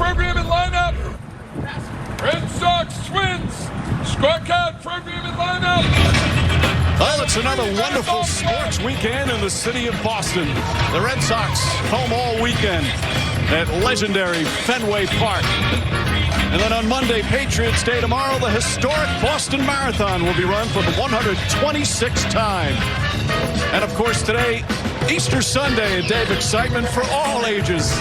program and lineup. Red Sox Twins. Scorecard program and lineup. Well, it's another wonderful sports weekend in the city of Boston. The Red Sox home all weekend at legendary Fenway Park. And then on Monday, Patriots Day tomorrow, the historic Boston Marathon will be run for the 126th time. And of course today, Easter Sunday, a day of excitement for all ages.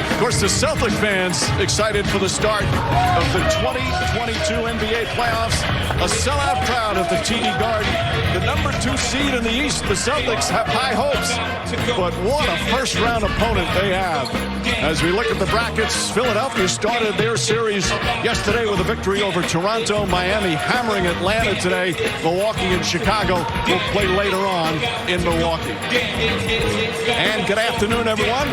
Of course, the Celtics fans excited for the start of the 2022 NBA playoffs. A sellout crowd at the TD Garden. The number 2 seed in the East, the Celtics have high hopes. But what a first-round opponent they have. As we look at the brackets, Philadelphia started their series yesterday with a victory over Toronto. Miami hammering Atlanta today. Milwaukee and Chicago will play later on in Milwaukee. And good afternoon, everyone.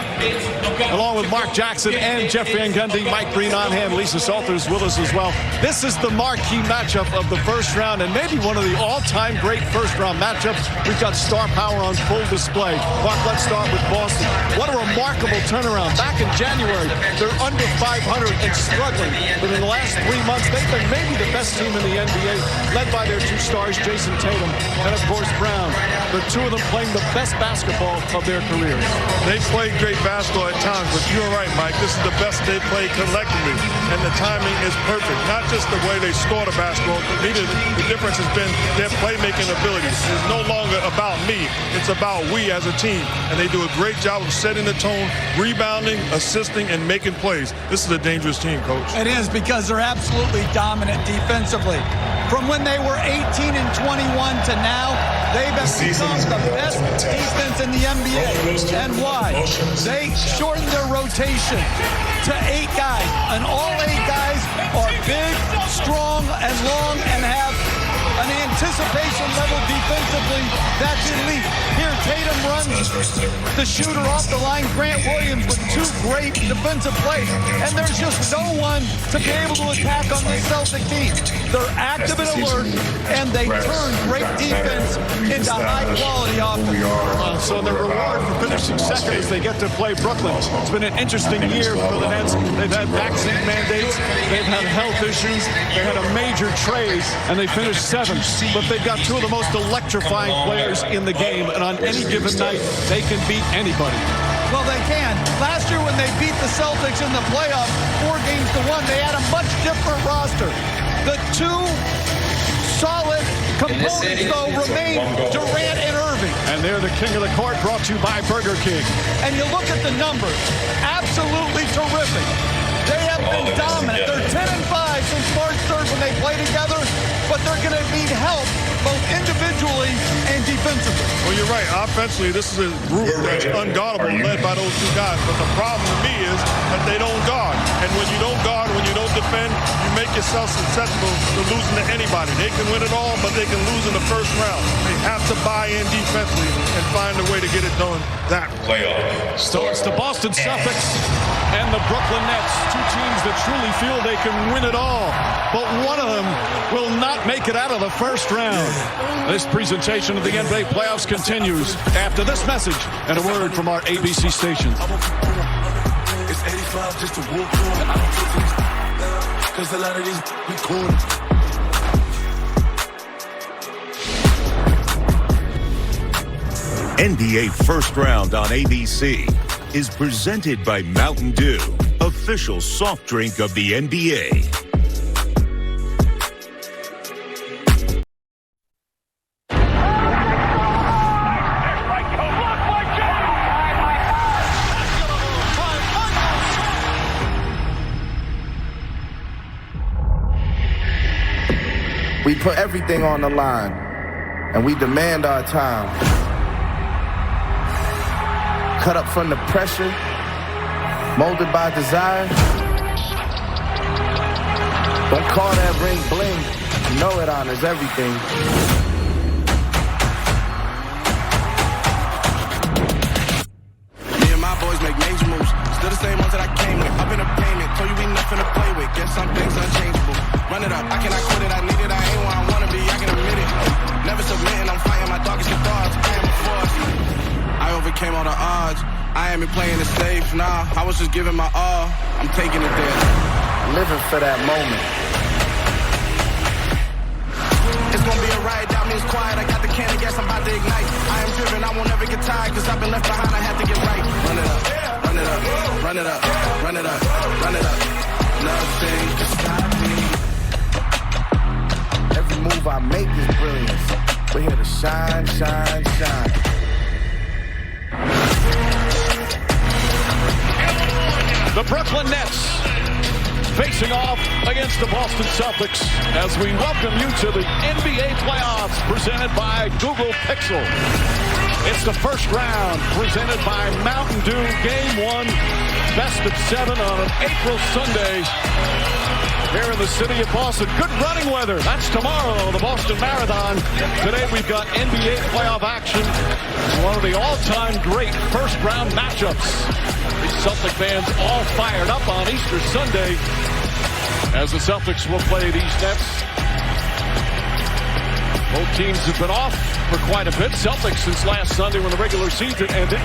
Along with Mark Jackson and Jeff Van Gundy, Mike Breen on hand, Lisa Salter is with us as well. This is the marquee matchup of the first round and maybe one of the all-time great first-round matchups. We've got star power on full display. Mark, let's start with Boston. What a remarkable turnaround. Back in January, they're under 500 and struggling. But in the last 3 months, they've been maybe the best team in the NBA, led by their 2 stars, Jason Tatum and, of course, Brown. The 2 of them playing the best basketball of their careers. They played great basketball at times, but you're right, Mike. This is the best they played collectively, and the timing is perfect. Not just the way they score the basketball. The difference has been their playmaking abilities. It's no longer about me. It's about we as a team, and they do a great job of setting the tone, rebounding, assisting, and making plays. This is a dangerous team, Coach. It is, because they're absolutely dominant defensively. From when they were 18 and 21 to now, they've become the best defense in the NBA. And why? They shortened their rotation to 8 guys. And all 8 guys are big, strong, and long, and have an anticipation level defensively that's elite. Here, Tatum runs the shooter off the line, Grant Williams, with 2 great defensive plays. And there's just no one to be able to attack on this Celtic team. They're active and alert, and they turn great defense into high-quality offense. So the reward for finishing second is they get to play Brooklyn. It's been an interesting year for the Nets. They've had vaccine mandates. They've had health issues. They had a major trade, and they finished 7th. But they've got 2 of the most electrifying players in the game, and on any given night, they can beat anybody. Well, they can. Last year when they beat the Celtics in the playoffs, 4-1, they had a much different roster. The 2 solid components, though, remain Durant and Irving. And they're the king of the court, brought to you by Burger King. And you look at the numbers, absolutely terrific. They have been dominant. They're 10 and 5 since March 3rd when they play together, but they're going to need help both individually and defensively. Well, you're right. Offensively, this is a group that's unguardable, led by those 2 guys. But the problem to me is that they don't guard. And when you don't guard, when you don't defend, you make yourself susceptible to losing to anybody. They can win it all, but they can lose in the first round. They have to buy in defensively and find a way to get it done that way. So it's the Boston Celtics and the Brooklyn Nets, 2 teams that truly feel they can win it all. But one of them will not make it out of the first round. This presentation of the NBA playoffs continues after this message and a word from our ABC station. It's 85 just to walk on. Cause a lot of these recording. NBA First Round on ABC is presented by Mountain Dew, official soft drink of the NBA. We put everything on the line, and we demand our time. Cut up from the pressure, molded by desire. Don't call that ring bling, you know it honors everything. Me and my boys make major moves, still the same ones that I came with. Up in a payment, told you we nothing to play with. Guess some things unchangeable. Run it up, I cannot quit it, I need it, I ain't where I wanna be, I can admit it. Never submitting, I'm fighting my darkest thoughts, I am a force. I overcame all the odds, I ain't been playing it safe, nah. I was just giving my all. I'm taking it there. Living for that moment. It's gonna be a riot, that means quiet. I got the can of gas, I'm about to ignite. I am driven, I won't ever get tired, cause I've been left behind, I had to get right. Run it up, run it up, run it up, run it up, run it up. Nothing can stop me. Every move I make is brilliance. We're here to shine, shine, shine. The Brooklyn Nets facing off against the Boston Celtics as we welcome you to the NBA playoffs presented by Google Pixel. It's the first round presented by Mountain Dew. Game 1, best of 7 on an April Sunday here in the city of Boston. Good running weather. That's tomorrow, the Boston Marathon. Today we've got NBA playoff action. One of the all-time great first-round matchups. These Celtic fans all fired up on Easter Sunday as the Celtics will play these Nets. Both teams have been off for quite a bit. Celtics since last Sunday when the regular season ended.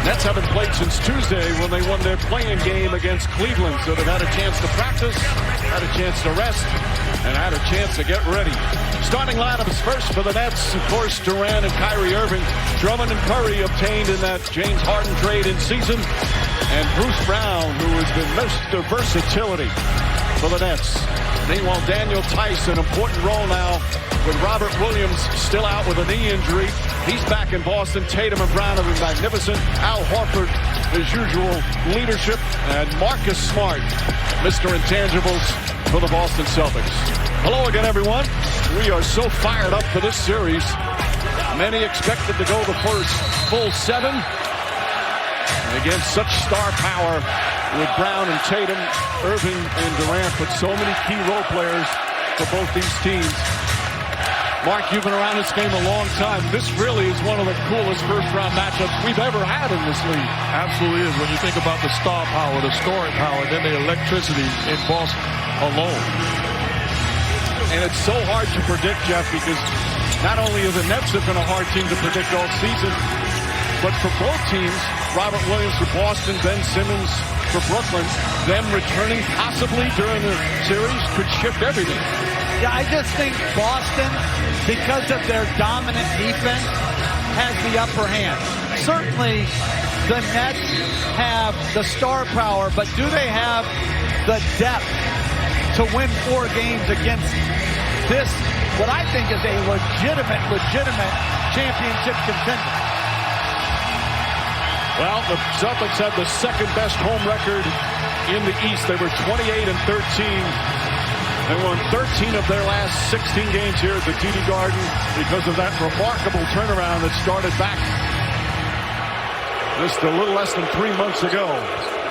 Nets haven't played since Tuesday when they won their play-in game against Cleveland. So they've had a chance to practice, had a chance to rest, and had a chance to get ready. Starting lineups first for the Nets, of course, Durant and Kyrie Irving. Drummond and Curry obtained in that James Harden trade in season. And Bruce Brown, who has been Mr. Versatility for the Nets. Meanwhile, Daniel Tice, an important role now with Robert Williams still out with a knee injury. He's back in Boston. Tatum and Brown have been magnificent. Al Horford, as usual, leadership. And Marcus Smart, Mr. Intangibles for the Boston Celtics. Hello again, everyone. We are so fired up for this series. Many expected to go the first full 7. And again, such star power with Brown and Tatum, Irving and Durant, but so many key role players for both these teams. Mark, you've been around this game a long time. This really is one of the coolest first-round matchups we've ever had in this league. Absolutely is. When you think about the star power, the scoring power, and then the electricity in Boston alone. And it's so hard to predict, Jeff, because not only have the Nets have been a hard team to predict all season, but for both teams, Robert Williams for Boston, Ben Simmons for Brooklyn, them returning possibly during the series could shift everything. Yeah, I just think Boston, because of their dominant defense, has the upper hand. Certainly, the Nets have the star power, but do they have the depth to win 4 games against this, what I think is a legitimate championship contender? Well, the Celtics have the second-best home record in the East. They were 28-13. They won 13 of their last 16 games here at the TD Garden because of that remarkable turnaround that started back just a little less than 3 months ago.